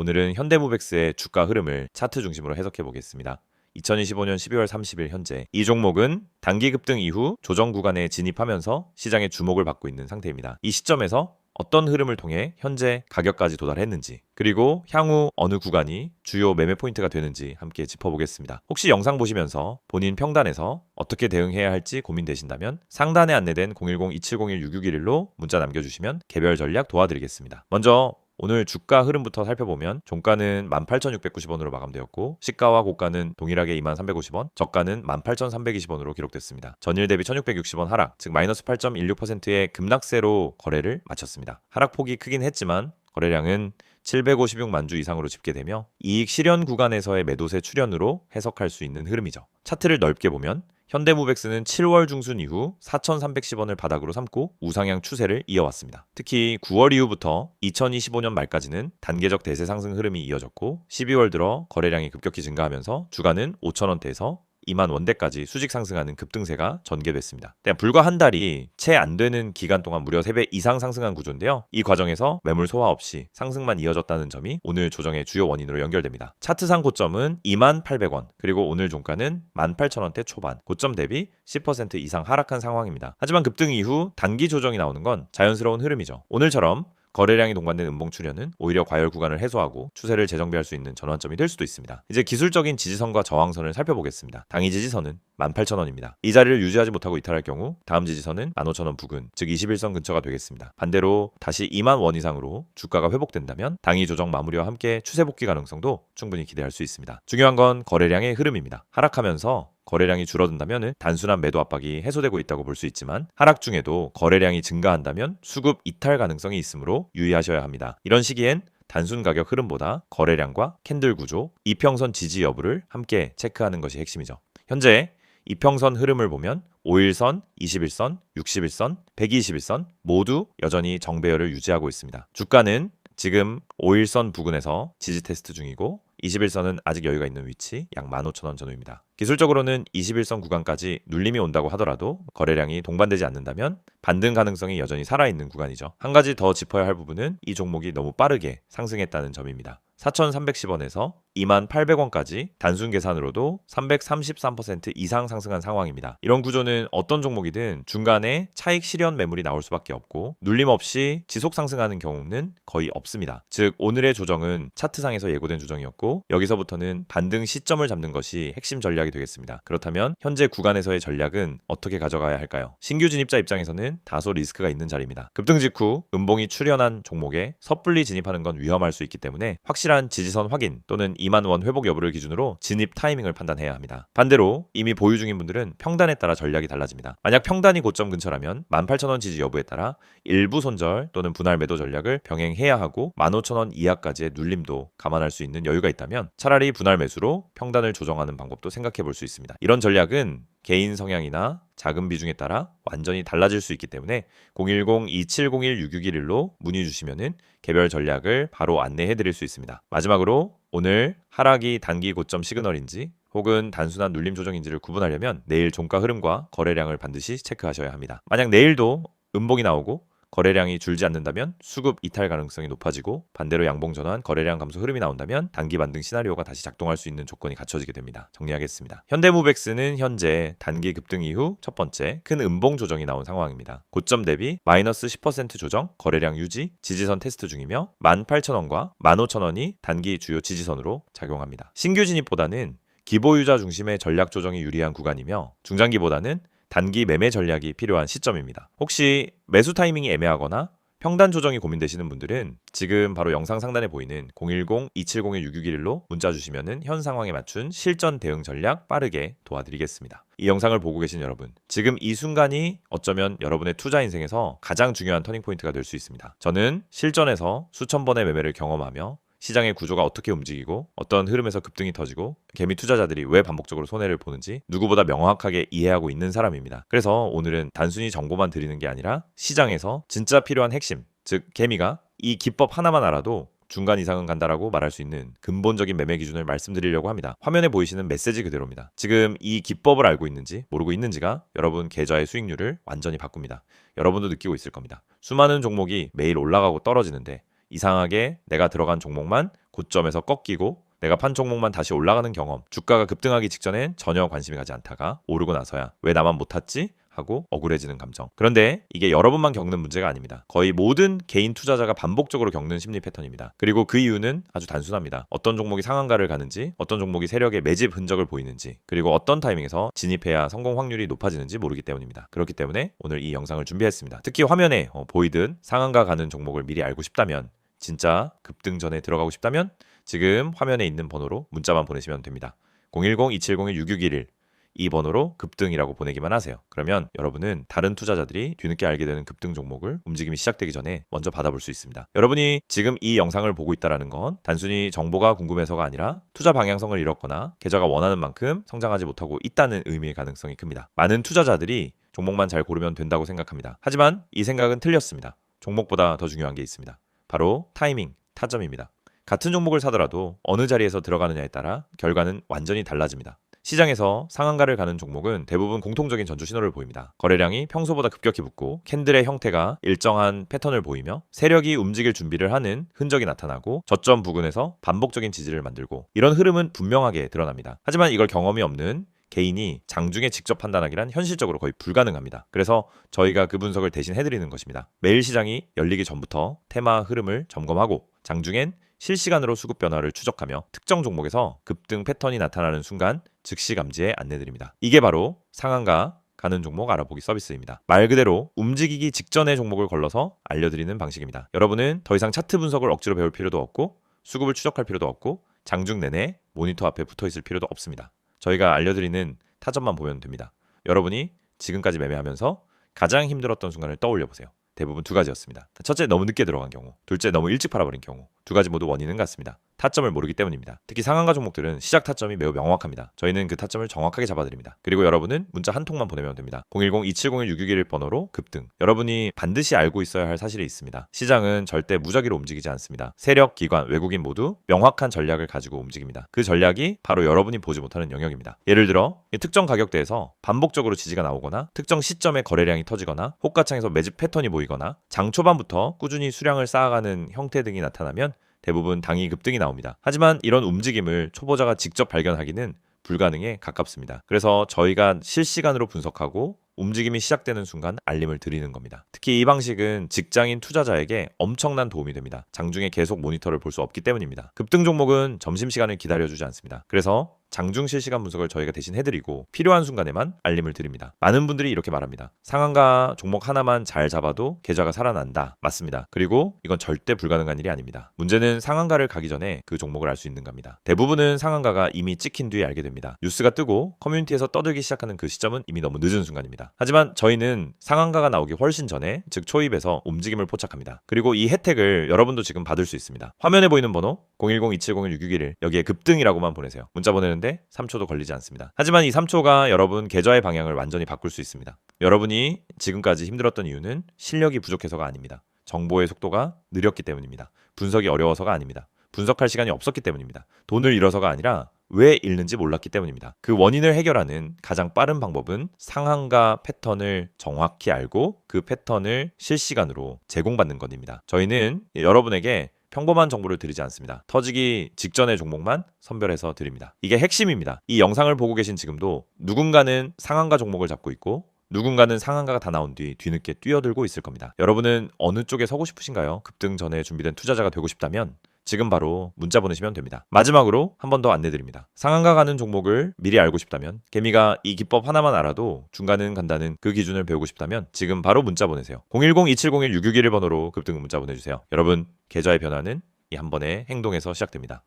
오늘은 현대무백스의 주가 흐름을 차트 중심으로 해석해 보겠습니다. 2025년 12월 30일 현재 이 종목은 단기 급등 이후 조정 구간에 진입하면서 시장의 주목을 받고 있는 상태입니다. 이 시점에서 어떤 흐름을 통해 현재 가격까지 도달했는지, 그리고 향후 어느 구간이 주요 매매 포인트가 되는지 함께 짚어보겠습니다. 혹시 영상 보시면서 본인 평단에서 어떻게 대응해야 할지 고민되신다면 상단에 안내된 010-2701-6611로 문자 남겨주시면 개별 전략 도와드리겠습니다. 먼저 오늘 주가 흐름부터 살펴보면 종가는 18,690원으로 마감되었고 시가와 고가는 동일하게 23,350원, 저가는 18,320원으로 기록됐습니다. 전일 대비 1,660원 하락, 즉 마이너스 8.16%의 급락세로 거래를 마쳤습니다. 하락폭이 크긴 했지만 거래량은 756만 주 이상으로 집계되며 이익 실현 구간에서의 매도세 출현으로 해석할 수 있는 흐름이죠. 차트를 넓게 보면 현대무백스는 7월 중순 이후 4,310원을 바닥으로 삼고 우상향 추세를 이어왔습니다. 특히 9월 이후부터 2025년 말까지는 단계적 대세 상승 흐름이 이어졌고 12월 들어 거래량이 급격히 증가하면서 주가는 5,000원대에서 2만 원대까지 수직 상승하는 급등세가 전개됐습니다. 불과 한 달이 채 안 되는 기간 동안 무려 3배 이상 상승한 구조인데요. 이 과정에서 매물 소화 없이 상승만 이어졌다는 점이 오늘 조정의 주요 원인으로 연결됩니다. 차트상 고점은 2만 800원, 그리고 오늘 종가는 18,000원대 초반, 고점 대비 10% 이상 하락한 상황입니다. 하지만 급등 이후 단기 조정이 나오는 건 자연스러운 흐름이죠. 오늘처럼 거래량이 동반된 음봉 출현은 오히려 과열 구간을 해소하고 추세를 재정비할 수 있는 전환점이 될 수도 있습니다. 이제 기술적인 지지선과 저항선을 살펴보겠습니다. 당일 지지선은 18,000원입니다. 이 자리를 유지하지 못하고 이탈할 경우 다음 지지선은 15,000원 부근, 즉 21선 근처가 되겠습니다. 반대로 다시 2만 원 이상으로 주가가 회복된다면 당일 조정 마무리와 함께 추세 복귀 가능성도 충분히 기대할 수 있습니다. 중요한 건 거래량의 흐름입니다. 하락하면서 거래량이 줄어든다면 단순한 매도 압박이 해소되고 있다고 볼 수 있지만 하락 중에도 거래량이 증가한다면 수급 이탈 가능성이 있으므로 유의하셔야 합니다. 이런 시기엔 단순 가격 흐름보다 거래량과 캔들 구조, 이평선 지지 여부를 함께 체크하는 것이 핵심이죠. 현재 이평선 흐름을 보면 5일선, 21선, 61선, 121선 모두 여전히 정배열을 유지하고 있습니다. 주가는 지금 5일선 부근에서 지지 테스트 중이고 21선은 아직 여유가 있는 위치 약 15,000원 전후입니다. 기술적으로는 21선 구간까지 눌림이 온다고 하더라도 거래량이 동반되지 않는다면 반등 가능성이 여전히 살아있는 구간이죠. 한 가지 더 짚어야 할 부분은 이 종목이 너무 빠르게 상승했다는 점입니다. 4,310원에서 28,000원까지 단순 계산으로도 333% 이상 상승한 상황입니다. 이런 구조는 어떤 종목이든 중간에 차익 실현 매물이 나올 수밖에 없고 눌림 없이 지속 상승하는 경우는 거의 없습니다. 즉 오늘의 조정은 차트상에서 예고된 조정이었고 여기서부터는 반등 시점을 잡는 것이 핵심 전략이 되겠습니다. 그렇다면 현재 구간에서의 전략은 어떻게 가져가야 할까요? 신규 진입자 입장에서는 다소 리스크가 있는 자리입니다. 급등 직후 음봉이 출현한 종목에 섣불리 진입하는 건 위험할 수 있기 때문에 확실한 지지선 확인 또는 2만 원 회복 여부를 기준으로 진입 타이밍을 판단해야 합니다. 반대로 이미 보유 중인 분들은 평단에 따라 전략이 달라집니다. 만약 평단이 고점 근처라면 18,000원 지지 여부에 따라 일부 손절 또는 분할 매도 전략을 병행해야 하고 15,000원 이하까지의 눌림도 감안할 수 있는 여유가 있다면 차라리 분할 매수로 평단을 조정하는 방법도 생각해 볼 수 있습니다. 이런 전략은 개인 성향이나 자금 비중에 따라 완전히 달라질 수 있기 때문에 010-2701-6611로 문의 주시면은 개별 전략을 바로 안내해 드릴 수 있습니다. 마지막으로 오늘 하락이 단기 고점 시그널인지 혹은 단순한 눌림 조정인지를 구분하려면 내일 종가 흐름과 거래량을 반드시 체크하셔야 합니다. 만약 내일도 음봉이 나오고 거래량이 줄지 않는다면 수급 이탈 가능성이 높아지고 반대로 양봉 전환, 거래량 감소 흐름이 나온다면 단기 반등 시나리오가 다시 작동할 수 있는 조건이 갖춰지게 됩니다. 정리하겠습니다. 현대무백스는 현재 단기 급등 이후 첫 번째 큰 음봉 조정이 나온 상황입니다. 고점 대비 마이너스 10% 조정, 거래량 유지, 지지선 테스트 중이며 18,000원과 15,000원이 단기 주요 지지선으로 작용합니다. 신규 진입보다는 기보유자 중심의 전략 조정이 유리한 구간이며 중장기보다는 단기 매매 전략이 필요한 시점입니다. 혹시 매수 타이밍이 애매하거나 평단 조정이 고민되시는 분들은 지금 바로 영상 상단에 보이는 010-2701-6611로 문자 주시면 현 상황에 맞춘 실전 대응 전략 빠르게 도와드리겠습니다. 이 영상을 보고 계신 여러분, 지금 이 순간이 어쩌면 여러분의 투자 인생에서 가장 중요한 터닝포인트가 될 수 있습니다. 저는 실전에서 수천 번의 매매를 경험하며 시장의 구조가 어떻게 움직이고 어떤 흐름에서 급등이 터지고 개미 투자자들이 왜 반복적으로 손해를 보는지 누구보다 명확하게 이해하고 있는 사람입니다. 그래서 오늘은 단순히 정보만 드리는 게 아니라 시장에서 진짜 필요한 핵심, 즉 개미가 이 기법 하나만 알아도 중간 이상은 간다라고 말할 수 있는 근본적인 매매 기준을 말씀드리려고 합니다. 화면에 보이시는 메시지 그대로입니다. 지금 이 기법을 알고 있는지 모르고 있는지가 여러분 계좌의 수익률을 완전히 바꿉니다. 여러분도 느끼고 있을 겁니다. 수많은 종목이 매일 올라가고 떨어지는데 이상하게 내가 들어간 종목만 고점에서 꺾이고 내가 판 종목만 다시 올라가는 경험, 주가가 급등하기 직전엔 전혀 관심이 가지 않다가 오르고 나서야 왜 나만 못 탔지? 하고 억울해지는 감정. 그런데 이게 여러분만 겪는 문제가 아닙니다. 거의 모든 개인 투자자가 반복적으로 겪는 심리 패턴입니다. 그리고 그 이유는 아주 단순합니다. 어떤 종목이 상한가를 가는지, 어떤 종목이 세력의 매집 흔적을 보이는지, 그리고 어떤 타이밍에서 진입해야 성공 확률이 높아지는지 모르기 때문입니다. 그렇기 때문에 오늘 이 영상을 준비했습니다. 특히 화면에 보이듯 상한가 가는 종목을 미리 알고 싶다면, 진짜 급등 전에 들어가고 싶다면 지금 화면에 있는 번호로 문자만 보내시면 됩니다. 010-2701-6611 이 번호로 급등이라고 보내기만 하세요. 그러면 여러분은 다른 투자자들이 뒤늦게 알게 되는 급등 종목을 움직임이 시작되기 전에 먼저 받아볼 수 있습니다. 여러분이 지금 이 영상을 보고 있다는 건 단순히 정보가 궁금해서가 아니라 투자 방향성을 잃었거나 계좌가 원하는 만큼 성장하지 못하고 있다는 의미의 가능성이 큽니다. 많은 투자자들이 종목만 잘 고르면 된다고 생각합니다. 하지만 이 생각은 틀렸습니다. 종목보다 더 중요한 게 있습니다. 바로 타이밍, 타점입니다. 같은 종목을 사더라도 어느 자리에서 들어가느냐에 따라 결과는 완전히 달라집니다. 시장에서 상한가를 가는 종목은 대부분 공통적인 전조 신호를 보입니다. 거래량이 평소보다 급격히 붙고 캔들의 형태가 일정한 패턴을 보이며 세력이 움직일 준비를 하는 흔적이 나타나고 저점 부근에서 반복적인 지지를 만들고 이런 흐름은 분명하게 드러납니다. 하지만 이걸 경험이 없는 개인이 장중에 직접 판단하기란 현실적으로 거의 불가능합니다. 그래서 저희가 그 분석을 대신 해드리는 것입니다. 매일 시장이 열리기 전부터 테마 흐름을 점검하고 장중엔 실시간으로 수급 변화를 추적하며 특정 종목에서 급등 패턴이 나타나는 순간 즉시 감지에 안내드립니다. 이게 바로 상한가 가는 종목 알아보기 서비스입니다. 말 그대로 움직이기 직전의 종목을 걸러서 알려드리는 방식입니다. 여러분은 더 이상 차트 분석을 억지로 배울 필요도 없고 수급을 추적할 필요도 없고 장중 내내 모니터 앞에 붙어 있을 필요도 없습니다. 저희가 알려드리는 타점만 보면 됩니다. 여러분이 지금까지 매매하면서 가장 힘들었던 순간을 떠올려 보세요. 대부분 두 가지였습니다. 첫째, 너무 늦게 들어간 경우. 둘째, 너무 일찍 팔아버린 경우. 두 가지 모두 원인은 같습니다. 타점을 모르기 때문입니다. 특히 상한가 종목들은 시작 타점이 매우 명확합니다. 저희는 그 타점을 정확하게 잡아드립니다. 그리고 여러분은 문자 한 통만 보내면 됩니다. 010-2701-6611 번호로 급등. 여러분이 반드시 알고 있어야 할 사실이 있습니다. 시장은 절대 무작위로 움직이지 않습니다. 세력, 기관, 외국인 모두 명확한 전략을 가지고 움직입니다. 그 전략이 바로 여러분이 보지 못하는 영역입니다. 예를 들어 특정 가격대에서 반복적으로 지지가 나오거나 특정 시점에 거래량이 터지거나 호가창에서 매집 패턴이 보이거나 장 초반부터 꾸준히 수량을 쌓아가는 형태 등이 나타나면 대부분 당이 급등이 나옵니다. 하지만 이런 움직임을 초보자가 직접 발견하기는 불가능에 가깝습니다. 그래서 저희가 실시간으로 분석하고 움직임이 시작되는 순간 알림을 드리는 겁니다. 특히 이 방식은 직장인 투자자에게 엄청난 도움이 됩니다. 장중에 계속 모니터를 볼 수 없기 때문입니다. 급등 종목은 점심시간을 기다려주지 않습니다. 그래서 장중 실시간 분석을 저희가 대신 해드리고 필요한 순간에만 알림을 드립니다. 많은 분들이 이렇게 말합니다. 상한가 종목 하나만 잘 잡아도 계좌가 살아난다. 맞습니다. 그리고 이건 절대 불가능한 일이 아닙니다. 문제는 상한가를 가기 전에 그 종목을 알 수 있는 겁니다. 대부분은 상한가가 이미 찍힌 뒤에 알게 됩니다. 뉴스가 뜨고 커뮤니티에서 떠들기 시작하는 그 시점은 이미 너무 늦은 순간입니다. 하지만 저희는 상한가가 나오기 훨씬 전에 즉 초입에서 움직임을 포착합니다. 그리고 이 혜택을 여러분도 지금 받을 수 있습니다. 화면에 보이는 번호 010-2701-6611 여기에 급등이라고만 보내세요. 문자 보내는데 3초도 걸리지 않습니다. 하지만 이 3초가 여러분 계좌의 방향을 완전히 바꿀 수 있습니다. 여러분이 지금까지 힘들었던 이유는 실력이 부족해서가 아닙니다. 정보의 속도가 느렸기 때문입니다. 분석이 어려워서가 아닙니다. 분석할 시간이 없었기 때문입니다. 돈을 잃어서가 아니라 왜 잃는지 몰랐기 때문입니다. 그 원인을 해결하는 가장 빠른 방법은 상한가 패턴을 정확히 알고 그 패턴을 실시간으로 제공받는 것입니다. 저희는 여러분에게 평범한 정보를 드리지 않습니다. 터지기 직전의 종목만 선별해서 드립니다. 이게 핵심입니다. 이 영상을 보고 계신 지금도 누군가는 상한가 종목을 잡고 있고 누군가는 상한가가 다 나온 뒤 뒤늦게 뛰어들고 있을 겁니다. 여러분은 어느 쪽에 서고 싶으신가요? 급등 전에 준비된 투자자가 되고 싶다면 지금 바로 문자 보내시면 됩니다. 마지막으로 한 번 더 안내드립니다. 상한가 가는 종목을 미리 알고 싶다면 개미가 이 기법 하나만 알아도 중간은 간다는 그 기준을 배우고 싶다면 지금 바로 문자 보내세요. 010-2701-6611 번호로 급등 문자 보내주세요. 여러분 계좌의 변화는 이 한 번의 행동에서 시작됩니다.